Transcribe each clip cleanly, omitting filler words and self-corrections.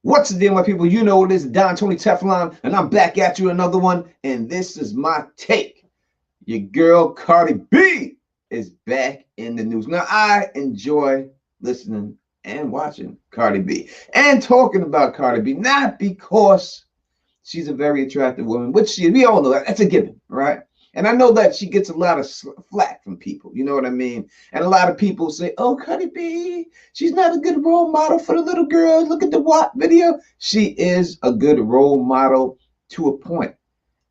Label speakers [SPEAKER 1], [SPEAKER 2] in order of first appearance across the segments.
[SPEAKER 1] What's the deal, my people? You know it is Don Tony Teflon, and I'm back at you another one. And this is my take. Your girl Cardi B is back in the news. Now, I enjoy listening and watching Cardi B and talking about Cardi B, not because she's a very attractive woman, which we all know that's a given, right? And I know that she gets a lot of flack from people, you know what I mean? And a lot of people say, oh, Cardi B, she's not a good role model for the little girls. Look at the WAP video. She is a good role model to a point.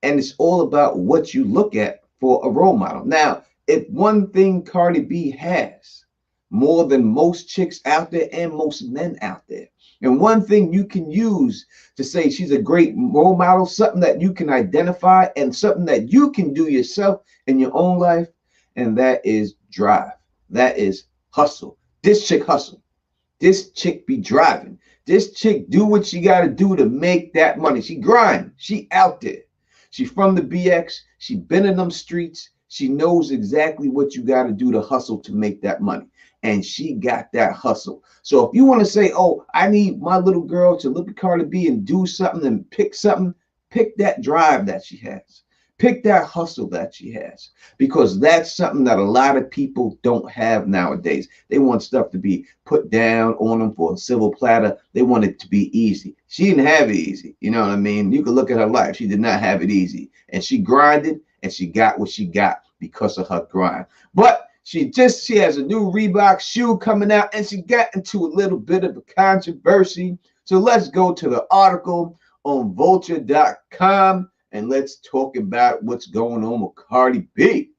[SPEAKER 1] And it's all about what you look at for a role model. Now, if one thing Cardi B has more than most chicks out there and most men out there, and one thing you can use to say she's a great role model, something that you can identify and something that you can do yourself in your own life, and that is drive. That is hustle. This chick hustle. This chick be driving. This chick do what she got to do to make that money. She grind. She out there. She from the BX. She been in them streets. She knows exactly what you got to do to hustle to make that money. And she got that hustle. So if you want to say, oh, I need my little girl to look at Cardi B and do something and pick something, pick that drive that she has. Pick that hustle that she has. Because that's something that a lot of people don't have nowadays. They want stuff to be put down on them for a silver platter. They want it to be easy. She didn't have it easy. You know what I mean? You can look at her life. She did not have it easy. And she grinded and she got what she got because of her grind. But she has a new Reebok shoe coming out, and she got into a little bit of a controversy. So let's go to the article on culture.cardi and let's talk about what's going on with Cardi B.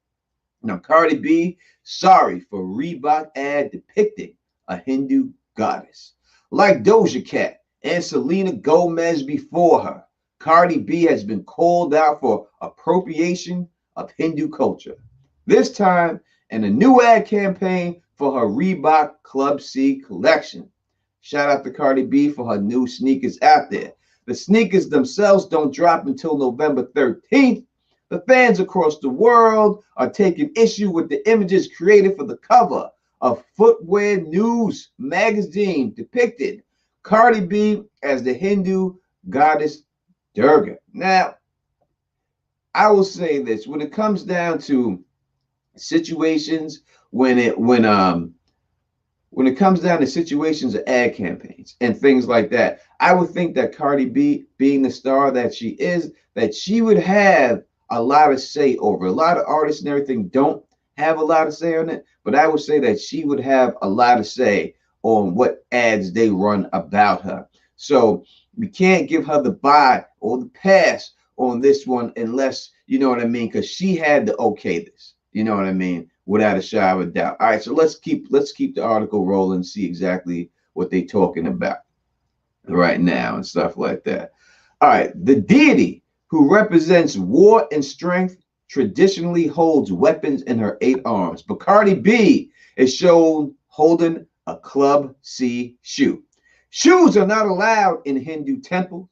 [SPEAKER 1] Now, Cardi B, sorry for Reebok ad depicting a Hindu goddess. Like Doja Cat and Selena Gomez before her, Cardi B has been called out for appropriation of Hindu culture. This time, and a new ad campaign for her Reebok Club C collection. Shout out to Cardi B for her new sneakers out there. The sneakers themselves don't drop until November 13th. The fans across the world are taking issue with the images created for the cover of Footwear News magazine depicted Cardi B as the Hindu Goddess Durga. Now, I will say this, when it comes down to situations when it comes down to situations of ad campaigns and things like that, I would think that Cardi B, being the star that she is, that she would have a lot of say over. A lot of artists and everything don't have a lot of say on it, but I would say that she would have a lot of say on what ads they run about her. So we can't give her the buy or the pass on this one unless, you know what I mean, because she had to okay this. You know what I mean? Without a shadow of a doubt. All right, so let's keep the article rolling and see exactly what they're talking about right now and stuff like that. All right, the deity who represents war and strength traditionally holds weapons in her 8 arms, but Cardi B is shown holding a Club C shoe. Shoes are not allowed in Hindu temples.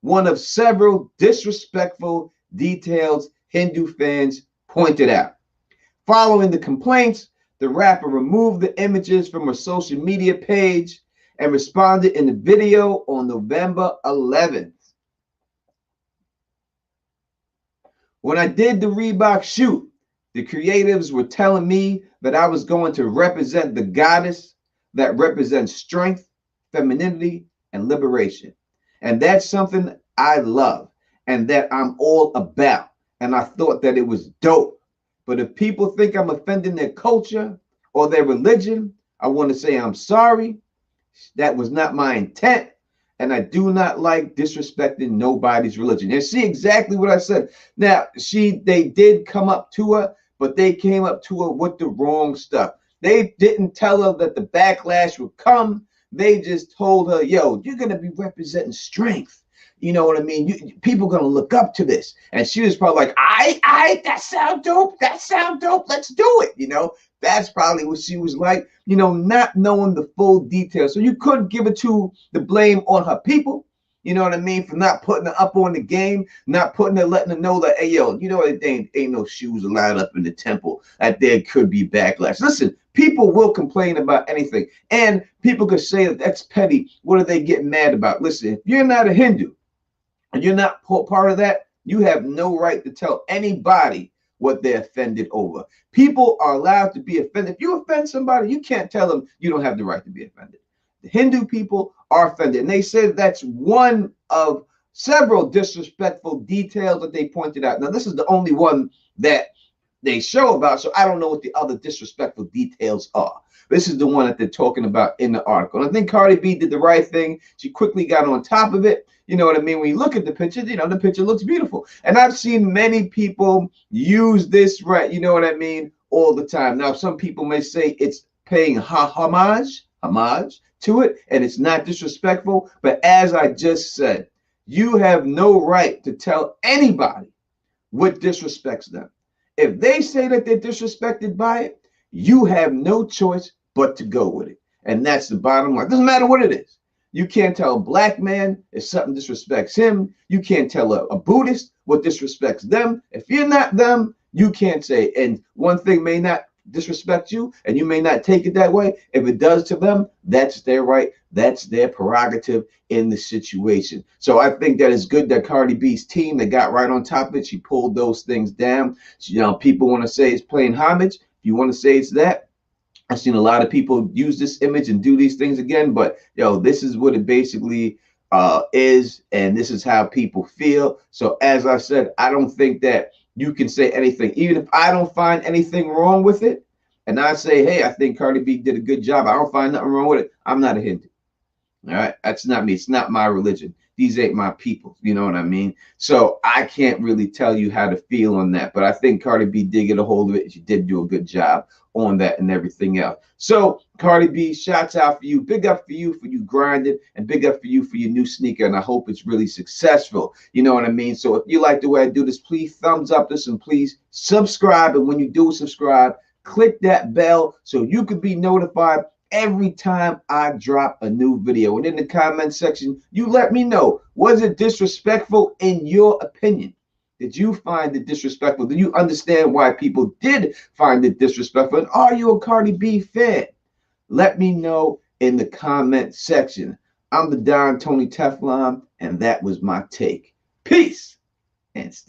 [SPEAKER 1] One of several disrespectful details Hindu fans pointed out. Following the complaints, the rapper removed the images from her social media page and responded in the video on November 11th. When I did the Reebok shoot, the creatives were telling me that I was going to represent the goddess that represents strength, femininity, and liberation. And that's something I love and that I'm all about. And I thought that it was dope. But if people think I'm offending their culture or their religion, I want to say I'm sorry. That was not my intent. And I do not like disrespecting nobody's religion. And see exactly what I said. Now, they did come up to her, but they came up to her with the wrong stuff. They didn't tell her that the backlash would come. They just told her, yo, you're going to be representing strength. You know what I mean? People are going to look up to this. And she was probably like, that sound dope. That sound dope. Let's do it. You know, that's probably what she was like, you know, not knowing the full details. So you could give it to the blame on her people. You know what I mean? For not putting it up on the game, not putting it, letting them know that, hey, yo, you know what? Ain't no shoes allowed up in the temple. That there could be backlash. Listen, people will complain about anything. And people could say that that's petty. What are they getting mad about? Listen, if you're not a Hindu and you're not part of that, you have no right to tell anybody what they're offended over. People are allowed to be offended. If you offend somebody, you can't tell them you don't have the right to be offended. The Hindu people are offended. And they say that's one of several disrespectful details that they pointed out. Now, this is the only one that they show about, so I don't know what the other disrespectful details are. This is the one that they're talking about in the article. And I think Cardi B did the right thing. She quickly got on top of it. You know what I mean? When you look at the picture, you know, the picture looks beautiful. And I've seen many people use this, right, you know what I mean, all the time. Now, some people may say it's paying homage to it, and it's not disrespectful. But as I just said, you have no right to tell anybody what disrespects them. If they say that they're disrespected by it, you have no choice but to go with it. And that's the bottom line. It doesn't matter what it is. You can't tell a black man if something disrespects him. You can't tell a Buddhist what disrespects them. If you're not them, you can't say. And one thing may not disrespect you, and you may not take it that way. If it does to them, that's their right. That's their prerogative in the situation. So I think that it's good that Cardi B's team, they got right on top of it. She pulled those things down. You know, people want to say it's playing homage. If you want to say it's that, I've seen a lot of people use this image and do these things again, but yo, this is what it basically is, and this is how people feel. So as I said, I don't think that you can say anything, even if I don't find anything wrong with it, and I say, hey, I think Cardi B did a good job, I don't find nothing wrong with it, I'm not a Hindu. All right, that's not me. It's not my religion. These ain't my people. You know what I mean? So I can't really tell you how to feel on that. But I think Cardi B did get a hold of it. She did do a good job on that and everything else. So Cardi B, shouts out for you. Big up for you grinding, and big up for you for your new sneaker. And I hope it's really successful. You know what I mean? So if you like the way I do this, please thumbs up this and please subscribe. And when you do subscribe, click that bell so you can be notified every time I drop a new video. And in the comment section, you let me know, was it disrespectful in your opinion? Did you find it disrespectful? Do you understand why people did find it disrespectful? And are you a Cardi B fan? Let me know in the comment section. I'm the Don Tony Teflon, and that was my take. Peace and stay.